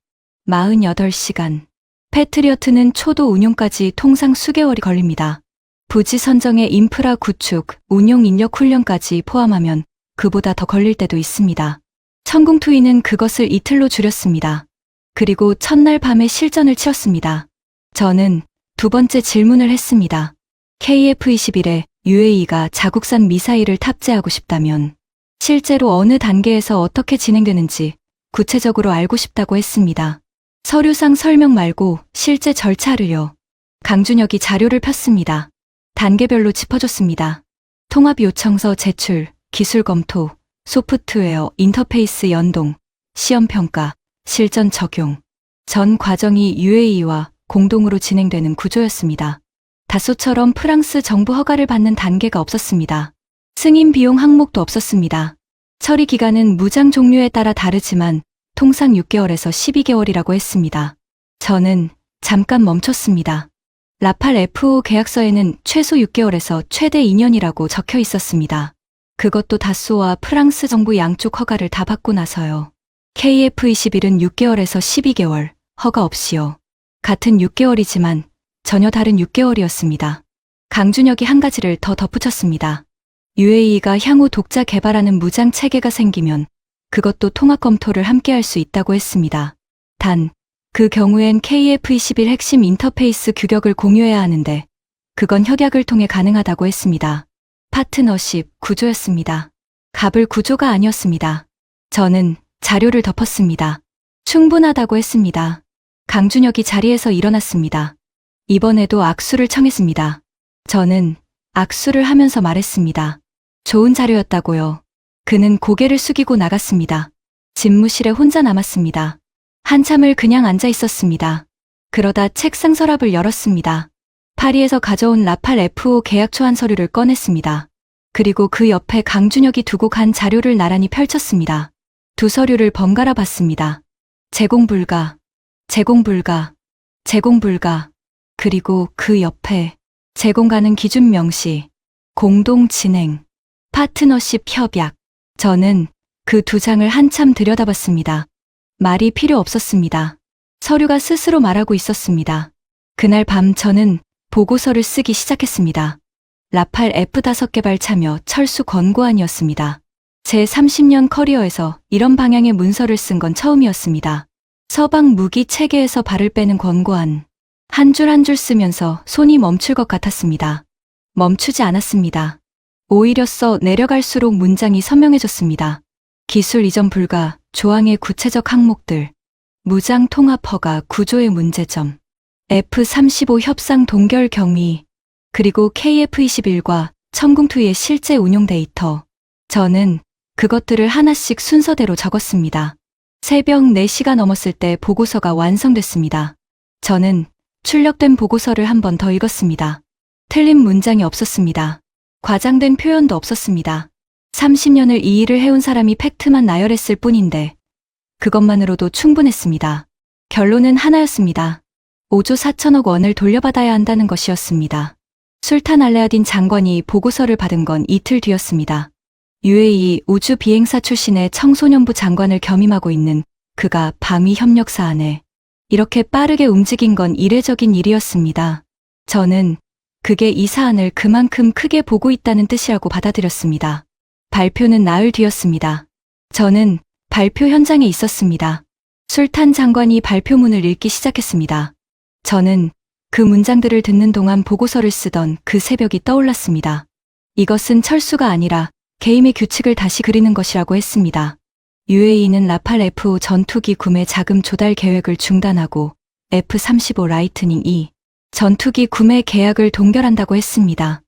48시간. 패트리어트는 초도 운용까지 통상 수개월이 걸립니다. 부지 선정의 인프라 구축, 운용 인력 훈련까지 포함하면 그보다 더 걸릴 때도 있습니다. 천궁투이는 그것을 이틀로 줄였습니다. 그리고 첫날 밤에 실전을 치렀습니다. 저는 두 번째 질문을 했습니다. KF-21에 UAE가 자국산 미사일을 탑재하고 싶다면 실제로 어느 단계에서 어떻게 진행되는지 구체적으로 알고 싶다고 했습니다. 서류상 설명 말고 실제 절차를요. 강준혁이 자료를 폈습니다. 단계별로 짚어줬습니다. 통합 요청서 제출, 기술 검토, 소프트웨어, 인터페이스 연동, 시험 평가, 실전 적용. 전 과정이 UAE와 공동으로 진행되는 구조였습니다. 다소처럼 프랑스 정부 허가를 받는 단계가 없었습니다. 승인 비용 항목도 없었습니다. 처리 기간은 무장 종류에 따라 다르지만 통상 6개월에서 12개월이라고 했습니다. 저는 잠깐 멈췄습니다. 라팔 FO 계약서에는 최소 6개월에서 최대 2년이라고 적혀 있었습니다. 그것도 다소와 프랑스 정부 양쪽 허가를 다 받고 나서요. KF-21은 6개월에서 12개월, 허가 없이요. 같은 6개월이지만 전혀 다른 6개월이었습니다. 강준혁이 한 가지를 더 덧붙였습니다. UAE가 향후 독자 개발하는 무장 체계가 생기면 그것도 통합 검토를 함께 할 수 있다고 했습니다. 단, 그 경우엔 KF-21 핵심 인터페이스 규격을 공유해야 하는데 그건 협약을 통해 가능하다고 했습니다. 파트너십 구조였습니다. 갑을 구조가 아니었습니다. 저는 자료를 덮었습니다. 충분하다고 했습니다. 강준혁이 자리에서 일어났습니다. 이번에도 악수를 청했습니다. 저는 악수를 하면서 말했습니다. 좋은 자료였다고요. 그는 고개를 숙이고 나갔습니다. 집무실에 혼자 남았습니다. 한참을 그냥 앉아 있었습니다. 그러다 책상 서랍을 열었습니다. 파리에서 가져온 라팔 FO 계약 초안 서류를 꺼냈습니다. 그리고 그 옆에 강준혁이 두고 간 자료를 나란히 펼쳤습니다. 두 서류를 번갈아 봤습니다. 제공 불가, 제공 불가, 제공 불가. 그리고 그 옆에 제공 가능 기준 명시, 공동 진행, 파트너십 협약. 저는 그 두 장을 한참 들여다봤습니다. 말이 필요 없었습니다. 서류가 스스로 말하고 있었습니다. 그날 밤 저는 보고서를 쓰기 시작했습니다. 라팔 F5 개발 참여 철수 권고안이었습니다. 제 30년 커리어에서 이런 방향의 문서를 쓴 건 처음이었습니다. 서방 무기 체계에서 발을 빼는 권고안. 한 줄 한 줄 쓰면서 손이 멈출 것 같았습니다. 멈추지 않았습니다. 오히려 써 내려갈수록 문장이 선명해졌습니다. 기술 이전 불가, 조항의 구체적 항목들, 무장 통합 허가 구조의 문제점, F-35 협상 동결 경위, 그리고 KF-21과 천궁투이의 실제 운용 데이터. 저는 그것들을 하나씩 순서대로 적었습니다. 새벽 4시가 넘었을 때 보고서가 완성됐습니다. 저는 출력된 보고서를 한 번 더 읽었습니다. 틀린 문장이 없었습니다. 과장된 표현도 없었습니다. 30년을 이 일을 해온 사람이 팩트만 나열했을 뿐인데 그것만으로도 충분했습니다. 결론은 하나였습니다. 5조 4천억 원을 돌려받아야 한다는 것이었습니다. 술탄 알레아딘 장관이 보고서를 받은 건 이틀 뒤였습니다. UAE 우주 비행사 출신의 청소년부 장관을 겸임하고 있는 그가 방위 협력 사안에 이렇게 빠르게 움직인 건 이례적인 일이었습니다. 저는 그게 이 사안을 그만큼 크게 보고 있다는 뜻이라고 받아들였습니다. 발표는 나흘 뒤였습니다. 저는 발표 현장에 있었습니다. 술탄 장관이 발표문을 읽기 시작했습니다. 저는 그 문장들을 듣는 동안 보고서를 쓰던 그 새벽이 떠올랐습니다. 이것은 철수가 아니라 게임의 규칙을 다시 그리는 것이라고 했습니다. UAE는 라팔 F5 전투기 구매 자금 조달 계획을 중단하고 F-35 라이트닝 E 전투기 구매 계약을 동결한다고 했습니다.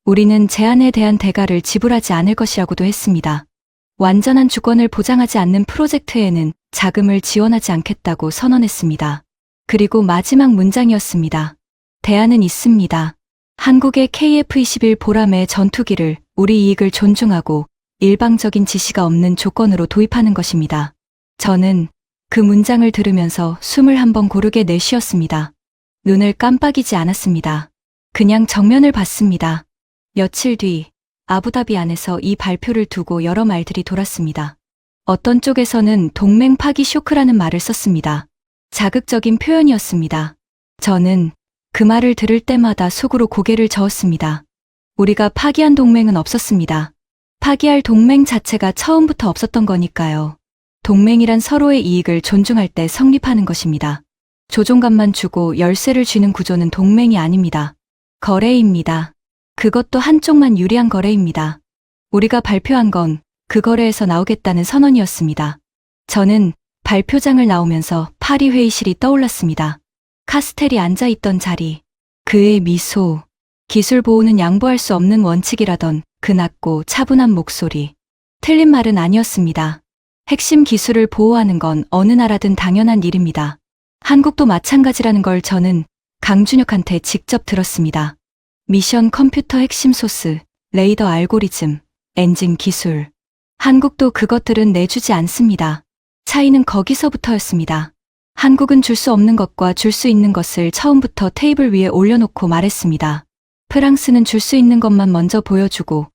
우리는 제안에 대한 대가를 지불하지 않을 것이라고도 했습니다. 완전한 주권을 보장하지 않는 프로젝트에는 자금을 지원하지 않겠다고 선언했습니다. 그리고 마지막 문장이었습니다. 대안은 있습니다. 한국의 KF-21 보람의 전투기를 우리 이익을 존중하고 일방적인 지시가 없는 조건으로 도입하는 것입니다. 저는 그 문장을 들으면서 숨을 한번 고르게 내쉬었습니다. 눈을 깜빡이지 않았습니다. 그냥 정면을 봤습니다. 며칠 뒤 아부다비 안에서 이 발표를 두고 여러 말들이 돌았습니다. 어떤 쪽에서는 동맹 파기 쇼크라는 말을 썼습니다. 자극적인 표현이었습니다. 저는 그 말을 들을 때마다 속으로 고개를 저었습니다. 우리가 파기한 동맹은 없었습니다. 파기할 동맹 자체가 처음부터 없었던 거니까요. 동맹이란 서로의 이익을 존중할 때 성립하는 것입니다. 조종관만 주고 열쇠를 쥐는 구조는 동맹이 아닙니다. 거래입니다. 그것도 한쪽만 유리한 거래입니다. 우리가 발표한 건 그 거래에서 나오겠다는 선언이었습니다. 저는 발표장을 나오면서 파리 회의실이 떠올랐습니다. 카스텔이 앉아있던 자리, 그의 미소, 기술 보호는 양보할 수 없는 원칙이라던 그 낮고 차분한 목소리. 틀린 말은 아니었습니다. 핵심 기술을 보호하는 건 어느 나라든 당연한 일입니다. 한국도 마찬가지라는 걸 저는 강준혁한테 직접 들었습니다. 미션 컴퓨터 핵심 소스, 레이더 알고리즘, 엔진 기술. 한국도 그것들은 내주지 않습니다. 차이는 거기서부터였습니다. 한국은 줄 수 없는 것과 줄 수 있는 것을 처음부터 테이블 위에 올려놓고 말했습니다. 프랑스는 줄 수 있는 것만 먼저 보여주고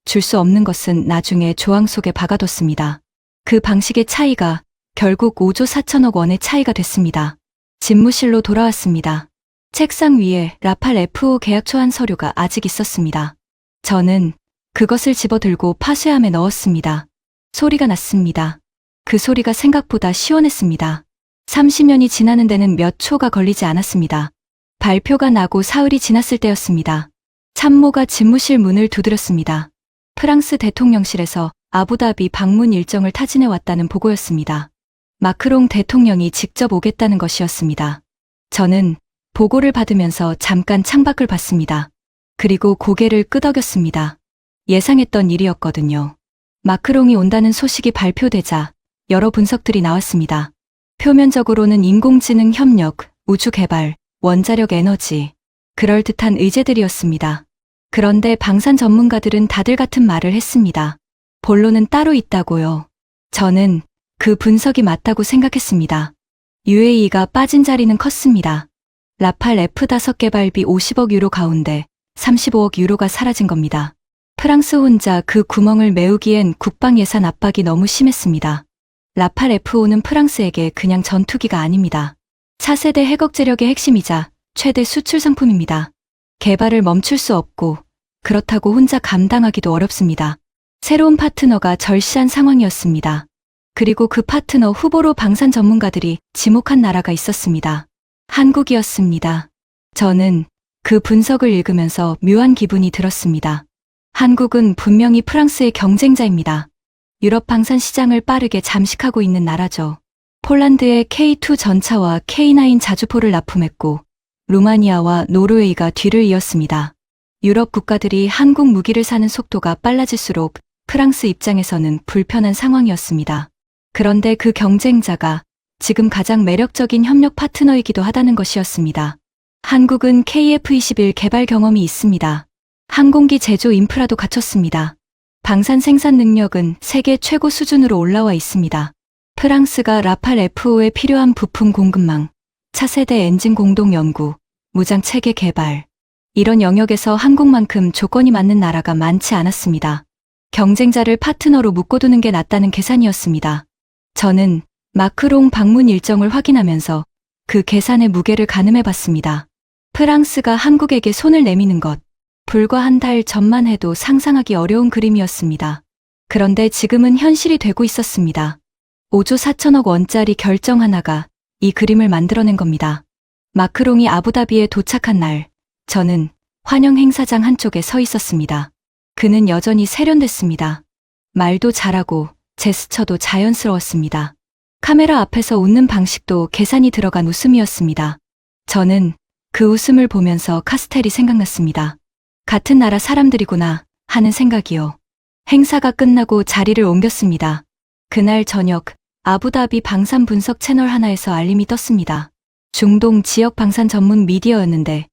줄 수 없는 것은 나중에 조항 속에 박아뒀습니다. 그 방식의 차이가 결국 5조 4천억 원의 차이가 됐습니다. 집무실로 돌아왔습니다. 책상 위에 라팔 F5 계약 초안 서류가 아직 있었습니다. 저는 그것을 집어들고 파쇄함에 넣었습니다. 소리가 났습니다. 그 소리가 생각보다 시원했습니다. 30년이 지나는 데는 몇 초가 걸리지 않았습니다. 발표가 나고 사흘이 지났을 때였습니다. 참모가 집무실 문을 두드렸습니다. 프랑스 대통령실에서 아부다비 방문 일정을 타진해 왔다는 보고였습니다. 마크롱 대통령이 직접 오겠다는 것이었습니다. 저는 보고를 받으면서 잠깐 창밖을 봤습니다. 그리고 고개를 끄덕였습니다. 예상했던 일이었거든요. 마크롱이 온다는 소식이 발표되자 여러 분석들이 나왔습니다. 표면적으로는 인공지능 협력, 우주 개발, 원자력 에너지, 그럴듯한 의제들이었습니다. 그런데 방산 전문가들은 다들 같은 말을 했습니다. 본론은 따로 있다고요. 저는 그 분석이 맞다고 생각했습니다. UAE가 빠진 자리는 컸습니다. 라팔 F5 개발비 50억 유로 가운데 35억 유로가 사라진 겁니다. 프랑스 혼자 그 구멍을 메우기엔 국방 예산 압박이 너무 심했습니다. 라팔 F5는 프랑스에게 그냥 전투기가 아닙니다. 차세대 해걱제력의 핵심이자 최대 수출 상품입니다. 개발을 멈출 수 없고 그렇다고 혼자 감당하기도 어렵습니다. 새로운 파트너가 절실한 상황이었습니다. 그리고 그 파트너 후보로 방산 전문가들이 지목한 나라가 있었습니다. 한국이었습니다. 저는 그 분석을 읽으면서 묘한 기분이 들었습니다. 한국은 분명히 프랑스의 경쟁자입니다. 유럽 방산 시장을 빠르게 잠식하고 있는 나라죠. 폴란드의 K2 전차와 K9 자주포를 납품했고 루마니아와 노르웨이가 뒤를 이었습니다. 유럽 국가들이 한국 무기를 사는 속도가 빨라질수록 프랑스 입장에서는 불편한 상황이었습니다. 그런데 그 경쟁자가 지금 가장 매력적인 협력 파트너이기도 하다는 것이었습니다. 한국은 KF-21 개발 경험이 있습니다. 항공기 제조 인프라도 갖췄습니다. 방산 생산 능력은 세계 최고 수준으로 올라와 있습니다. 프랑스가 라팔 F5에 필요한 부품 공급망, 차세대 엔진 공동 연구, 무장 체계 개발. 이런 영역에서 한국만큼 조건이 맞는 나라가 많지 않았습니다. 경쟁자를 파트너로 묶어두는 게 낫다는 계산이었습니다. 저는 마크롱 방문 일정을 확인하면서 그 계산의 무게를 가늠해봤습니다. 프랑스가 한국에게 손을 내미는 것, 불과 한 달 전만 해도 상상하기 어려운 그림이었습니다. 그런데 지금은 현실이 되고 있었습니다. 5조 4천억 원짜리 결정 하나가 이 그림을 만들어낸 겁니다. 마크롱이 아부다비에 도착한 날, 저는 환영 행사장 한쪽에 서 있었습니다. 그는 여전히 세련됐습니다. 말도 잘하고 제스처도 자연스러웠습니다. 카메라 앞에서 웃는 방식도 계산이 들어간 웃음이었습니다. 저는 그 웃음을 보면서 카스텔이 생각났습니다. 같은 나라 사람들이구나 하는 생각이요. 행사가 끝나고 자리를 옮겼습니다. 그날 저녁 아부다비 방산 분석 채널 하나에서 알림이 떴습니다. 중동 지역 방산 전문 미디어였는데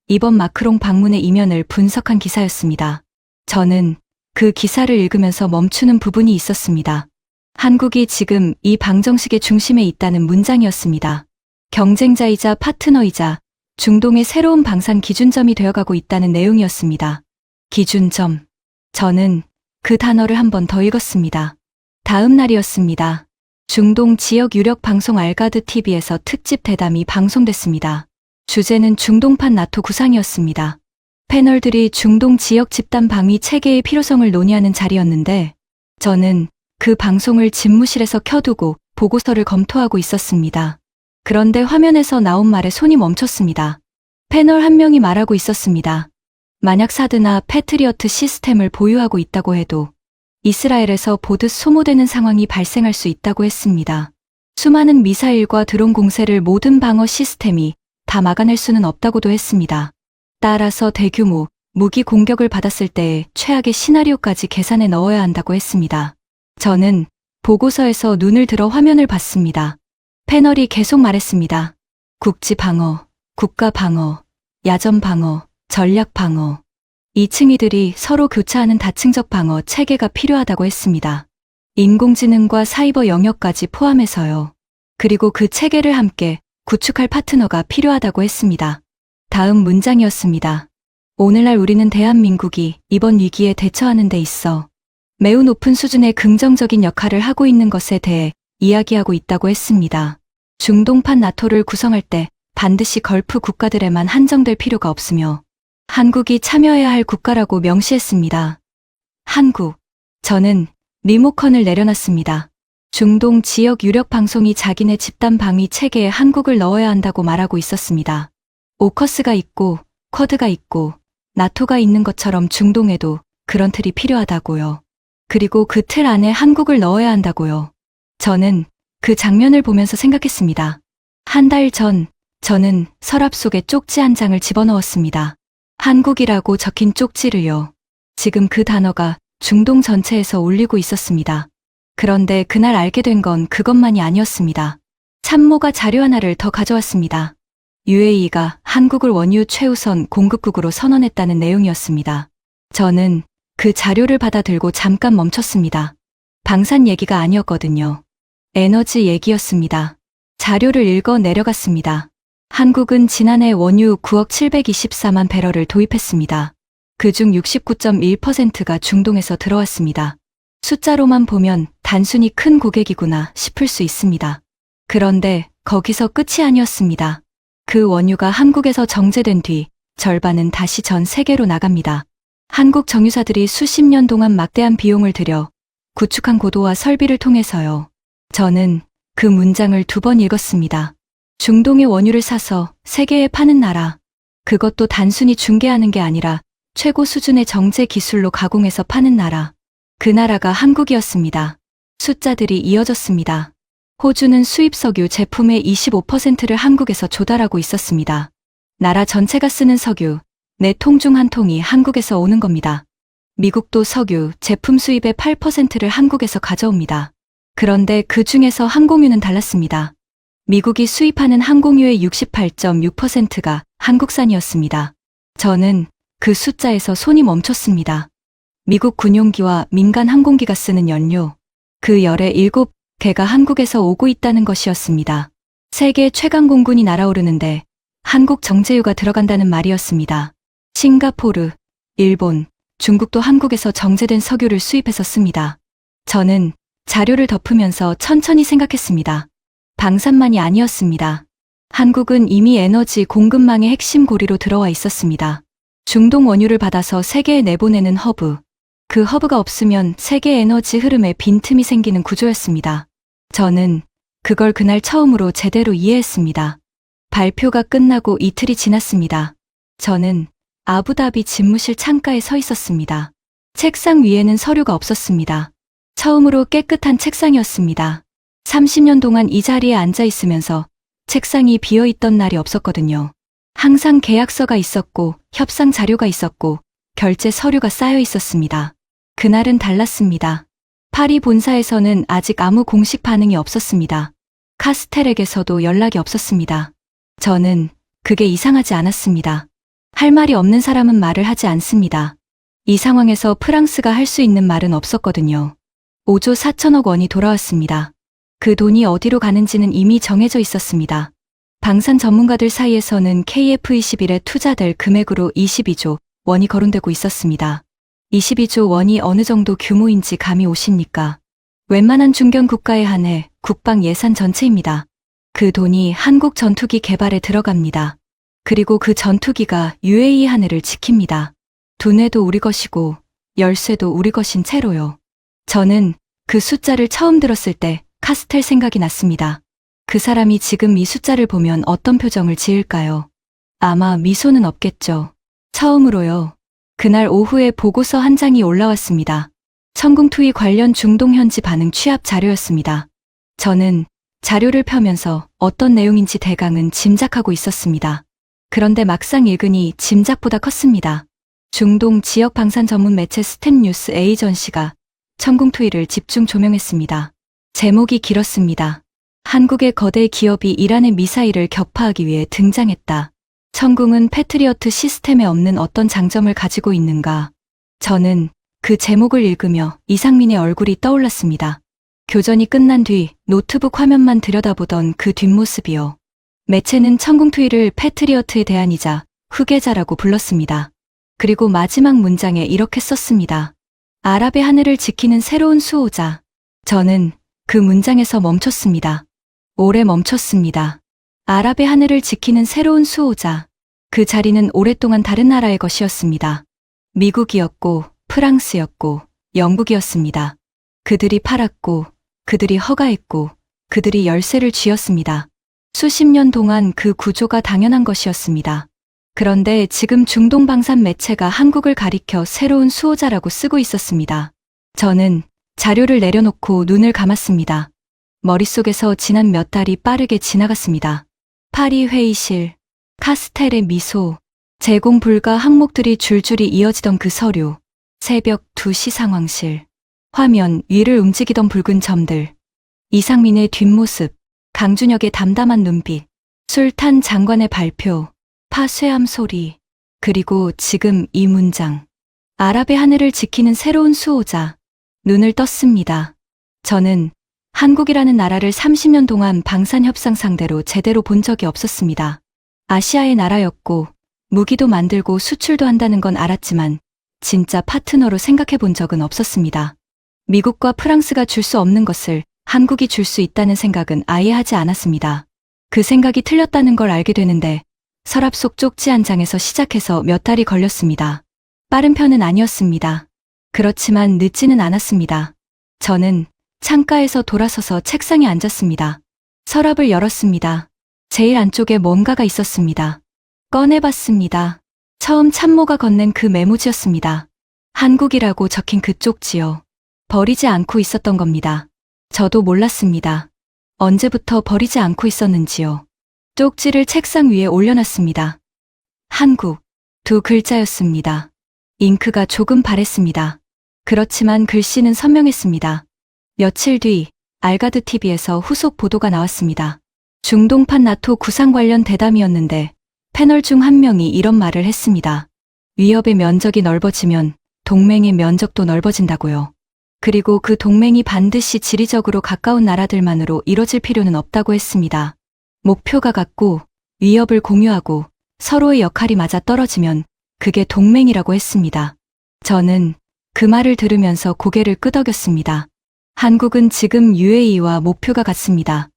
이번 마크롱 방문의 이면을 분석한 기사였습니다. 저는 그 기사를 읽으면서 멈추는 부분이 있었습니다. 한국이 지금 이 방정식의 중심에 있다는 문장이었습니다. 경쟁자이자 파트너이자 중동의 새로운 방산 기준점이 되어가고 있다는 내용이었습니다. 기준점. 저는 그 단어를 한 번 더 읽었습니다. 다음 날이었습니다. 중동 지역 유력 방송 알가드 TV에서 특집 대담이 방송됐습니다. 주제는 중동판 나토 구상이었습니다. 패널들이 중동 지역 집단 방위 체계의 필요성을 논의하는 자리였는데 저는 그 방송을 집무실에서 켜두고 보고서를 검토하고 있었습니다. 그런데 화면에서 나온 말에 손이 멈췄습니다. 패널 한 명이 말하고 있었습니다. 만약 사드나 패트리어트 시스템을 보유하고 있다고 해도 이스라엘에서 보듯 소모되는 상황이 발생할 수 있다고 했습니다. 수많은 미사일과 드론 공세를 모든 방어 시스템이 다 막아낼 수는 없다고도 했습니다. 따라서 대규모 무기 공격을 받았을 때의 최악의 시나리오까지 계산에 넣어야 한다고 했습니다. 저는 보고서에서 눈을 들어 화면을 봤습니다. 패널이 계속 말했습니다. 국지 방어, 국가 방어, 야전 방어, 전략 방어. 이 층위들이 서로 교차하는 다층적 방어 체계가 필요하다고 했습니다. 인공지능과 사이버 영역까지 포함해서요. 그리고 그 체계를 함께 구축할 파트너가 필요하다고 했습니다. 다음 문장이었습니다. 오늘날 우리는 대한민국이 이번 위기에 대처하는 데 있어 매우 높은 수준의 긍정적인 역할을 하고 있는 것에 대해 이야기하고 있다고 했습니다. 중동판 나토를 구성할 때 반드시 걸프 국가들에만 한정될 필요가 없으며 한국이 참여해야 할 국가라고 명시했습니다. 한국. 저는 리모컨을 내려놨습니다. 중동 지역 유력 방송이 자기네 집단 방위 체계에 한국을 넣어야 한다고 말하고 있었습니다. 오커스가 있고 쿼드가 있고 나토가 있는 것처럼 중동에도 그런 틀이 필요하다고요. 그리고 그 틀 안에 한국을 넣어야 한다고요. 저는 그 장면을 보면서 생각했습니다. 한 달 전 저는 서랍 속에 쪽지 한 장을 집어넣었습니다. 한국이라고 적힌 쪽지를요. 지금 그 단어가 중동 전체에서 울리고 있었습니다. 그런데 그날 알게 된 건 그것만이 아니었습니다. 참모가 자료 하나를 더 가져왔습니다. UAE가 한국을 원유 최우선 공급국으로 선언했다는 내용이었습니다. 저는 그 자료를 받아 들고 잠깐 멈췄습니다. 방산 얘기가 아니었거든요. 에너지 얘기였습니다. 자료를 읽어 내려갔습니다. 한국은 지난해 원유 9억 724만 배럴을 도입했습니다. 그중 69.1%가 중동에서 들어왔습니다. 숫자로만 보면 단순히 큰 고객이구나 싶을 수 있습니다. 그런데 거기서 끝이 아니었습니다. 그 원유가 한국에서 정제된 뒤 절반은 다시 전 세계로 나갑니다. 한국 정유사들이 수십 년 동안 막대한 비용을 들여 구축한 고도와 설비를 통해서요. 저는 그 문장을 2번 읽었습니다. 중동의 원유를 사서 세계에 파는 나라. 그것도 단순히 중개하는 게 아니라 최고 수준의 정제 기술로 가공해서 파는 나라. 그 나라가 한국이었습니다. 숫자들이 이어졌습니다. 호주는 수입 석유 제품의 25%를 한국에서 조달하고 있었습니다. 나라 전체가 쓰는 석유, 4통 중 1통이 한국에서 오는 겁니다. 미국도 석유 제품 수입의 8%를 한국에서 가져옵니다. 그런데 그 중에서 항공유는 달랐습니다. 미국이 수입하는 항공유의 68.6%가 한국산이었습니다. 저는 그 숫자에서 손이 멈췄습니다. 미국 군용기와 민간 항공기가 쓰는 연료, 그 열의 걔가 한국에서 오고 있다는 것이었습니다. 세계 최강 공군이 날아오르는데 한국 정제유가 들어간다는 말이었습니다. 싱가포르, 일본, 중국도 한국에서 정제된 석유를 수입해서 씁니다. 저는 자료를 덮으면서 천천히 생각했습니다. 방산만이 아니었습니다. 한국은 이미 에너지 공급망의 핵심 고리로 들어와 있었습니다. 중동 원유를 받아서 세계에 내보내는 허브. 그 허브가 없으면 세계 에너지 흐름에 빈틈이 생기는 구조였습니다. 저는 그걸 그날 처음으로 제대로 이해했습니다. 발표가 끝나고 이틀이 지났습니다. 저는 아부다비 집무실 창가에 서 있었습니다. 책상 위에는 서류가 없었습니다. 처음으로 깨끗한 책상이었습니다. 30년 동안 이 자리에 앉아 있으면서 책상이 비어 있던 날이 없었거든요. 항상 계약서가 있었고, 협상 자료가 있었고, 결제 서류가 쌓여 있었습니다. 그날은 달랐습니다. 파리 본사에서는 아직 아무 공식 반응이 없었습니다. 카스텔에게서도 연락이 없었습니다. 저는 그게 이상하지 않았습니다. 할 말이 없는 사람은 말을 하지 않습니다. 이 상황에서 프랑스가 할 수 있는 말은 없었거든요. 5조 4천억 원이 돌아왔습니다. 그 돈이 어디로 가는지는 이미 정해져 있었습니다. 방산 전문가들 사이에서는 KF21에 투자될 금액으로 22조 원이 거론되고 있었습니다. 22조 원이 어느 정도 규모인지 감이 오십니까? 웬만한 중견 국가에 한해 국방 예산 전체입니다. 그 돈이 한국 전투기 개발에 들어갑니다. 그리고 그 전투기가 UAE 하늘을 지킵니다. 두뇌도 우리 것이고 열쇠도 우리 것인 채로요. 저는 그 숫자를 처음 들었을 때 카스텔 생각이 났습니다. 그 사람이 지금 이 숫자를 보면 어떤 표정을 지을까요? 아마 미소는 없겠죠. 처음으로요. 그날 오후에 보고서 한 장이 올라왔습니다. 천궁투이 관련 중동 현지 반응 취합 자료였습니다. 저는 자료를 펴면서 어떤 내용인지 대강은 짐작하고 있었습니다. 그런데 막상 읽으니 짐작보다 컸습니다. 중동 지역 방산 전문 매체 스텝뉴스 에이전시가 천궁투이를 집중 조명했습니다. 제목이 길었습니다. 한국의 거대 기업이 이란의 미사일을 격파하기 위해 등장했다. 천궁은 패트리어트 시스템에 없는 어떤 장점을 가지고 있는가? 저는 그 제목을 읽으며 이상민의 얼굴이 떠올랐습니다. 교전이 끝난 뒤 노트북 화면만 들여다보던 그 뒷모습이요. 매체는 천궁투이를 패트리어트의 대안이자 후계자라고 불렀습니다. 그리고 마지막 문장에 이렇게 썼습니다. 아랍의 하늘을 지키는 새로운 수호자. 저는 그 문장에서 멈췄습니다. 오래 멈췄습니다. 아랍의 하늘을 지키는 새로운 수호자. 그 자리는 오랫동안 다른 나라의 것이었습니다. 미국이었고, 프랑스였고, 영국이었습니다. 그들이 팔았고, 그들이 허가했고, 그들이 열쇠를 쥐었습니다. 수십 년 동안 그 구조가 당연한 것이었습니다. 그런데 지금 중동 방산 매체가 한국을 가리켜 새로운 수호자라고 쓰고 있었습니다. 저는 자료를 내려놓고 눈을 감았습니다. 머릿속에서 지난 몇 달이 빠르게 지나갔습니다. 파리 회의실, 카스텔의 미소, 제공 불가 항목들이 줄줄이 이어지던 그 서류, 새벽 2시 상황실, 화면 위를 움직이던 붉은 점들, 이상민의 뒷모습, 강준혁의 담담한 눈빛, 술탄 장관의 발표, 파쇄함 소리, 그리고 지금 이 문장. 아랍의 하늘을 지키는 새로운 수호자. 눈을 떴습니다. 저는 한국이라는 나라를 30년 동안 방산협상 상대로 제대로 본 적이 없었습니다. 아시아의 나라였고 무기도 만들고 수출도 한다는 건 알았지만 진짜 파트너로 생각해 본 적은 없었습니다. 미국과 프랑스가 줄 수 없는 것을 한국이 줄 수 있다는 생각은 아예 하지 않았습니다. 그 생각이 틀렸다는 걸 알게 되는데 서랍 속 쪽지 한 장에서 시작해서 몇 달이 걸렸습니다. 빠른 편은 아니었습니다. 그렇지만 늦지는 않았습니다. 저는 창가에서 돌아서서 책상에 앉았습니다. 서랍을 열었습니다. 제일 안쪽에 뭔가가 있었습니다. 꺼내봤습니다. 처음 참모가 건넨 그 메모지였습니다. 한국이라고 적힌 그 쪽지요. 버리지 않고 있었던 겁니다. 저도 몰랐습니다. 언제부터 버리지 않고 있었는지요. 쪽지를 책상 위에 올려놨습니다. 한국, 2글자였습니다. 잉크가 조금 바랬습니다. 그렇지만 글씨는 선명했습니다. 며칠 뒤 알가드 TV에서 후속 보도가 나왔습니다. 중동판 나토 구상 관련 대담이었는데 패널 중 한 명이 이런 말을 했습니다. 위협의 면적이 넓어지면 동맹의 면적도 넓어진다고요. 그리고 그 동맹이 반드시 지리적으로 가까운 나라들만으로 이뤄질 필요는 없다고 했습니다. 목표가 같고 위협을 공유하고 서로의 역할이 맞아 떨어지면 그게 동맹이라고 했습니다. 저는 그 말을 들으면서 고개를 끄덕였습니다. 한국은 지금 UAE와 목표가 같습니다.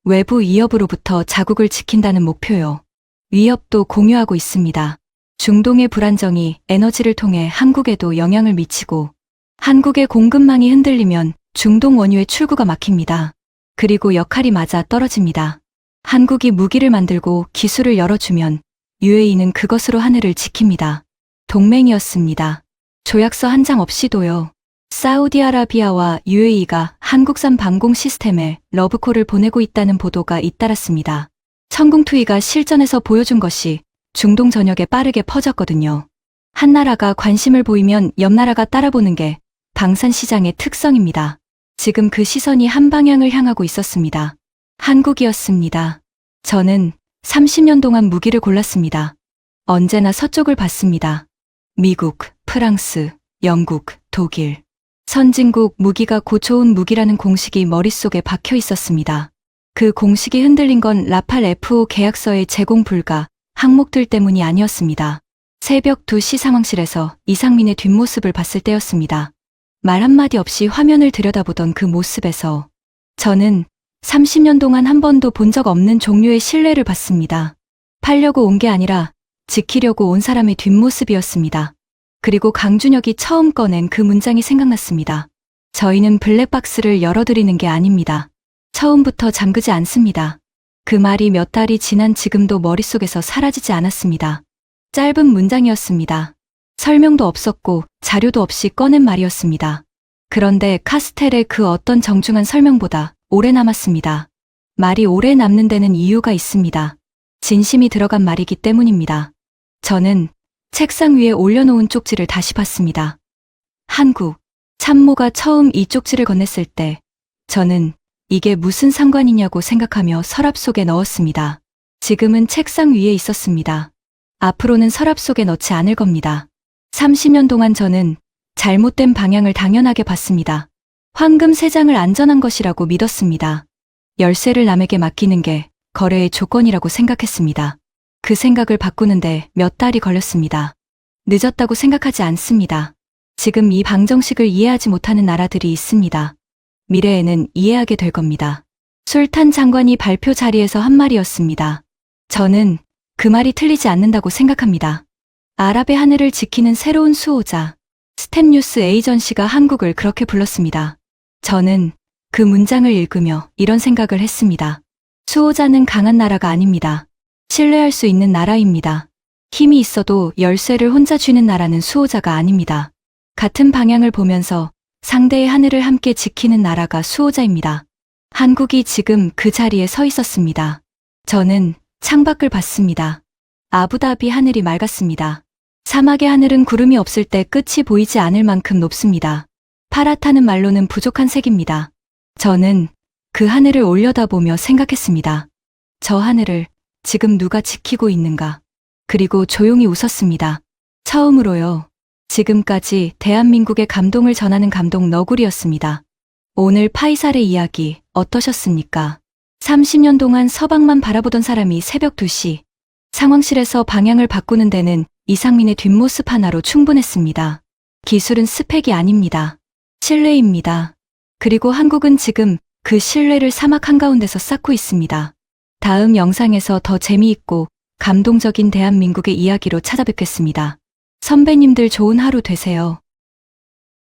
외부 위협으로부터 자국을 지킨다는 목표요. 위협도 공유하고 있습니다. 중동의 불안정이 에너지를 통해 한국에도 영향을 미치고 한국의 공급망이 흔들리면 중동 원유의 출구가 막힙니다. 그리고 역할이 맞아 떨어집니다. 한국이 무기를 만들고 기술을 열어주면 UAE는 그것으로 하늘을 지킵니다. 동맹이었습니다. 조약서 한 장 없이도요. 사우디아라비아와 UAE가 한국산 방공 시스템에 러브콜을 보내고 있다는 보도가 잇따랐습니다. 천궁투이가 실전에서 보여준 것이 중동 전역에 빠르게 퍼졌거든요. 한 나라가 관심을 보이면 옆 나라가 따라보는 게 방산 시장의 특성입니다. 지금 그 시선이 한 방향을 향하고 있었습니다. 한국이었습니다. 저는 30년 동안 무기를 골랐습니다. 언제나 서쪽을 봤습니다. 미국, 프랑스, 영국, 독일. 선진국 무기가 고 좋은 무기라는 공식이 머릿속에 박혀 있었습니다. 그 공식이 흔들린 건 라팔 F5 계약서의 제공 불가 항목들 때문이 아니었습니다. 새벽 2시 상황실에서 이상민의 뒷모습을 봤을 때였습니다. 말 한마디 없이 화면을 들여다보던 그 모습에서 저는 30년 동안 한 번도 본 적 없는 종류의 신뢰를 받습니다. 팔려고 온 게 아니라 지키려고 온 사람의 뒷모습이었습니다. 그리고 강준혁이 처음 꺼낸 그 문장이 생각났습니다. 저희는 블랙박스를 열어드리는 게 아닙니다. 처음부터 잠그지 않습니다. 그 말이 몇 달이 지난 지금도 머릿속에서 사라지지 않았습니다. 짧은 문장이었습니다. 설명도 없었고 자료도 없이 꺼낸 말이었습니다. 그런데 카스텔의 그 어떤 정중한 설명보다 오래 남았습니다. 말이 오래 남는 데는 이유가 있습니다. 진심이 들어간 말이기 때문입니다. 저는 책상 위에 올려놓은 쪽지를 다시 봤습니다. 한국, 참모가 처음 이 쪽지를 건넸을 때 저는 이게 무슨 상관이냐고 생각하며 서랍 속에 넣었습니다. 지금은 책상 위에 있었습니다. 앞으로는 서랍 속에 넣지 않을 겁니다. 30년 동안 저는 잘못된 방향을 당연하게 봤습니다. 황금 3장을 안전한 것이라고 믿었습니다. 열쇠를 남에게 맡기는 게 거래의 조건이라고 생각했습니다. 그 생각을 바꾸는데 몇 달이 걸렸습니다. 늦었다고 생각하지 않습니다. 지금 이 방정식을 이해하지 못하는 나라들이 있습니다. 미래에는 이해하게 될 겁니다. 술탄 장관이 발표 자리에서 한 말이었습니다. 저는 그 말이 틀리지 않는다고 생각합니다. 아랍의 하늘을 지키는 새로운 수호자, 스텝뉴스 에이전시가 한국을 그렇게 불렀습니다. 저는 그 문장을 읽으며 이런 생각을 했습니다. 수호자는 강한 나라가 아닙니다. 신뢰할 수 있는 나라입니다. 힘이 있어도 열쇠를 혼자 쥐는 나라는 수호자가 아닙니다. 같은 방향을 보면서 상대의 하늘을 함께 지키는 나라가 수호자입니다. 한국이 지금 그 자리에 서 있었습니다. 저는 창밖을 봤습니다. 아부다비 하늘이 맑았습니다. 사막의 하늘은 구름이 없을 때 끝이 보이지 않을 만큼 높습니다. 파랗다는 말로는 부족한 색입니다. 저는 그 하늘을 올려다보며 생각했습니다. 저 하늘을 지금 누가 지키고 있는가? 그리고 조용히 웃었습니다. 처음으로요. 지금까지 대한민국의 감동을 전하는 감동 너구리였습니다. 오늘 파이살의 이야기 어떠셨습니까? 30년 동안 서방만 바라보던 사람이 새벽 2시 상황실에서 방향을 바꾸는 데는 이상민의 뒷모습 하나로 충분했습니다. 기술은 스펙이 아닙니다. 신뢰입니다. 그리고 한국은 지금 그 신뢰를 사막 한가운데서 쌓고 있습니다. 다음 영상에서 더 재미있고 감동적인 대한민국의 이야기로 찾아뵙겠습니다. 선배님들 좋은 하루 되세요.